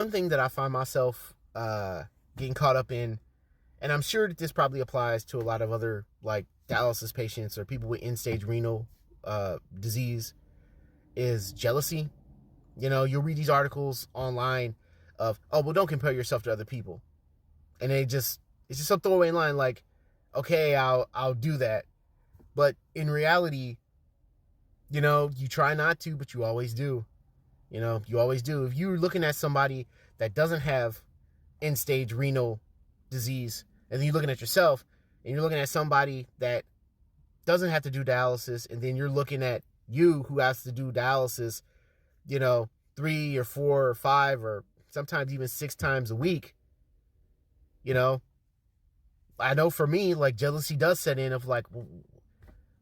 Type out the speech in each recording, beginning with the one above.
One thing that I find myself getting caught up in, and I'm sure that this probably applies to a lot of other like dialysis patients or people with end-stage renal disease, is jealousy. You'll read these articles online of, oh, well, don't compare yourself to other people, and it's just some throwaway line like, okay, I'll do that, but in reality, you try not to, but you always do. You always do. If you're looking at somebody that doesn't have end stage renal disease, and then you're looking at yourself, and you're looking at somebody that doesn't have to do dialysis, and then you're looking at you who has to do dialysis, 3 or 4 or 5 or sometimes even 6 times a week, you know, I know for me, like, jealousy does set in of like,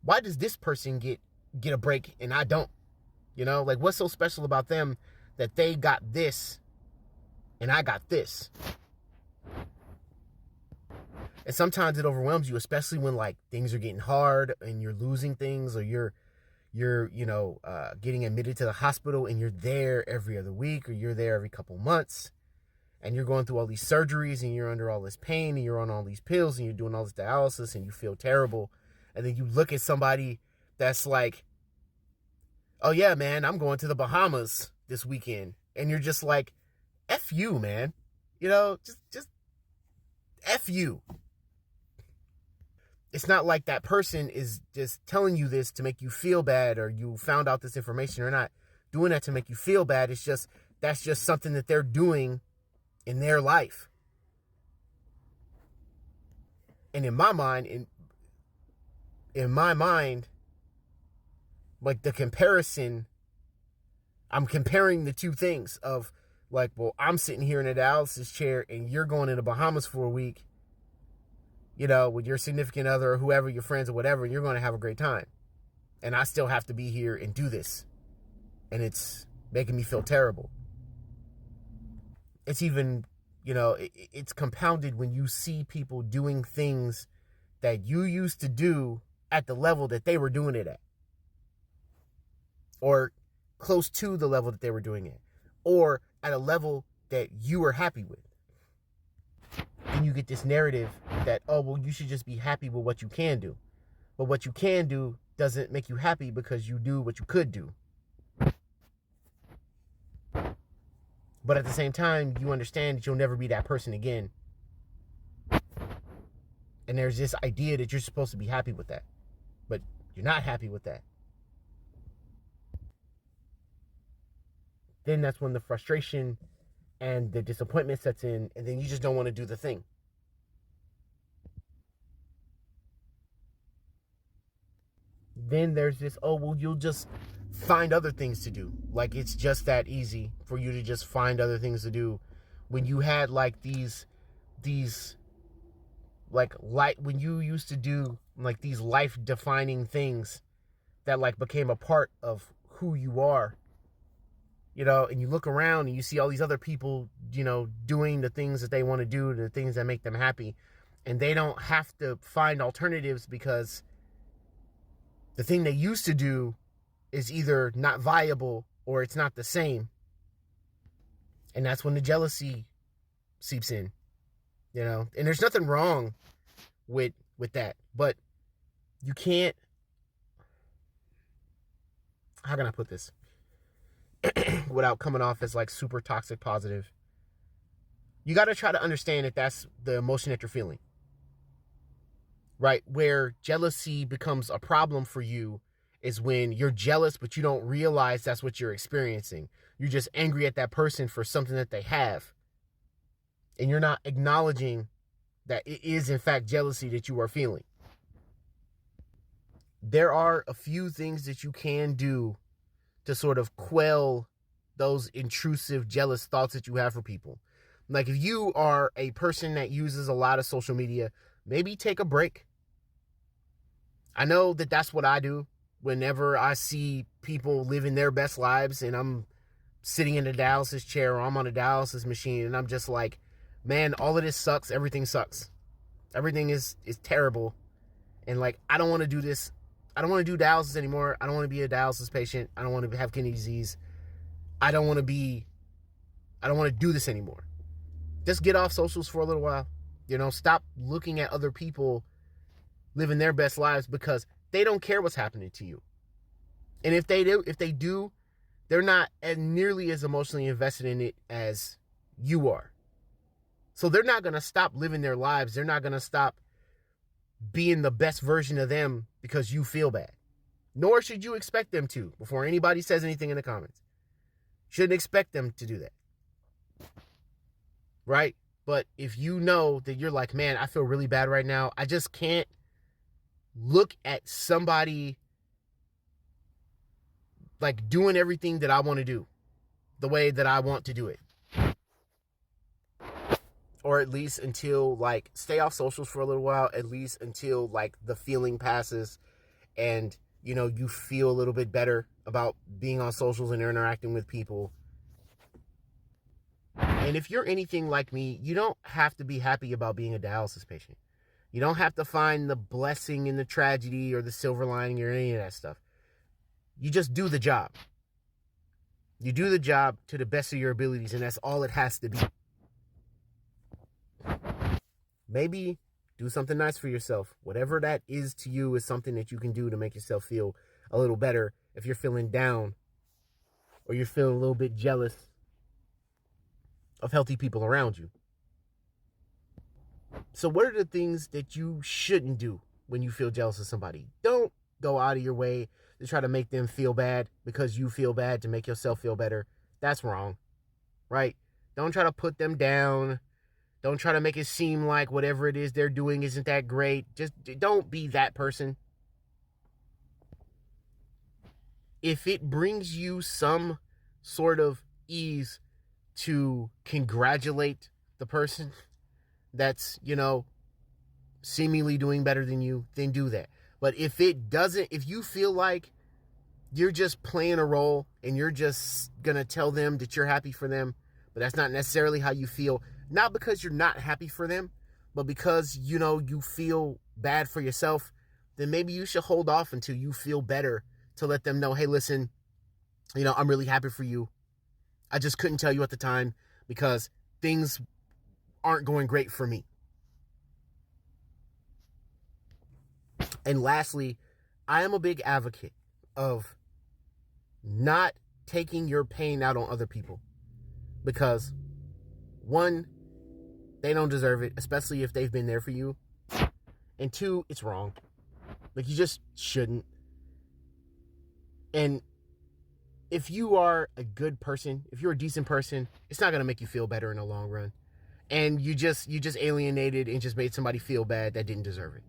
why does this person get a break and I don't? Like, what's so special about them that they got this and I got this? And sometimes it overwhelms you, especially when like things are getting hard and you're losing things, or you're getting admitted to the hospital and you're there every other week, or you're there every couple months, and you're going through all these surgeries and you're under all this pain and you're on all these pills and you're doing all this dialysis and you feel terrible. And then you look at somebody that's like, oh yeah, man, I'm going to the Bahamas this weekend. And you're just like, F you, man. Just F you. It's not like that person is just telling you this to make you feel bad, or you found out this information, or not doing that to make you feel bad. That's just something that they're doing in their life. And in my mind, like, the comparison, I'm comparing the two things of like, well, I'm sitting here in a dialysis chair and you're going to the Bahamas for a week, with your significant other or whoever, your friends or whatever, and you're going to have a great time. And I still have to be here and do this. And it's making me feel terrible. It's even, it's compounded when you see people doing things that you used to do at the level that they were doing it at, or close to the level that they were doing it, or at a level that you were happy with. And you get this narrative that, oh, well, you should just be happy with what you can do. But what you can do doesn't make you happy because you do what you could do. But at the same time, you understand that you'll never be that person again. And there's this idea that you're supposed to be happy with that. But you're not happy with that. Then that's when the frustration and the disappointment sets in, and then you just don't want to do the thing. Then there's this, oh, well, you'll just find other things to do. Like, it's just that easy for you to just find other things to do when you had like these like when you used to do like these life defining things that like became a part of who you are. And you look around and you see all these other people, doing the things that they want to do, the things that make them happy. And they don't have to find alternatives because the thing they used to do is either not viable or it's not the same. And that's when the jealousy seeps in, and there's nothing wrong with that, but you can't, how can I put this without coming off as like super toxic positive? You got to try to understand that that's the emotion that you're feeling, right? Where jealousy becomes a problem for you is when you're jealous, but you don't realize that's what you're experiencing. You're just angry at that person for something that they have. And you're not acknowledging that it is in fact jealousy that you are feeling. There are a few things that you can do to sort of quell those intrusive, jealous thoughts that you have for people. Like, if you are a person that uses a lot of social media, maybe take a break. I know that that's what I do whenever I see people living their best lives and I'm sitting in a dialysis chair or I'm on a dialysis machine and I'm just like, man, all of this sucks. Everything sucks. Everything is terrible. And like, I don't want to do this. I don't want to do dialysis anymore. I don't want to be a dialysis patient. I don't want to have kidney disease. I don't want to be I don't want to do this anymore. Just get off socials for a little while. Stop looking at other people living their best lives because they don't care what's happening to you. And if they do, they're not nearly as emotionally invested in it as you are. So they're not going to stop living their lives. They're not going to stop being the best version of them because you feel bad. Nor should you expect them to before anybody says anything in the comments. Shouldn't expect them to do that. Right? But if you know that you're like, man, I feel really bad right now. I just can't look at somebody like doing everything that I want to do the way that I want to do it. Or at least until like stay off socials for a little while, at least until like the feeling passes and you feel a little bit better about being on socials and interacting with people. And if you're anything like me, you don't have to be happy about being a dialysis patient. You don't have to find the blessing in the tragedy or the silver lining or any of that stuff. You just do the job. You do the job to the best of your abilities, and that's all it has to be. Maybe do something nice for yourself. Whatever that is to you is something that you can do to make yourself feel a little better if you're feeling down or you're feeling a little bit jealous of healthy people around you. So what are the things that you shouldn't do when you feel jealous of somebody? Don't go out of your way to try to make them feel bad because you feel bad to make yourself feel better. That's wrong, right? Don't try to put them down. Don't try to make it seem like whatever it is they're doing isn't that great. Just don't be that person. If it brings you some sort of ease to congratulate the person that's, seemingly doing better than you, then do that. But if it doesn't, if you feel like you're just playing a role and you're just going to tell them that you're happy for them, but that's not necessarily how you feel, not because you're not happy for them, but because, you feel bad for yourself, then maybe you should hold off until you feel better to let them know, hey, listen, I'm really happy for you. I just couldn't tell you at the time because things aren't going great for me. And lastly, I am a big advocate of not taking your pain out on other people because, one, they don't deserve it, especially if they've been there for you. And two, it's wrong. Like, you just shouldn't. And if you are a good person, if you're a decent person, it's not going to make you feel better in the long run. And you just alienated and just made somebody feel bad that didn't deserve it.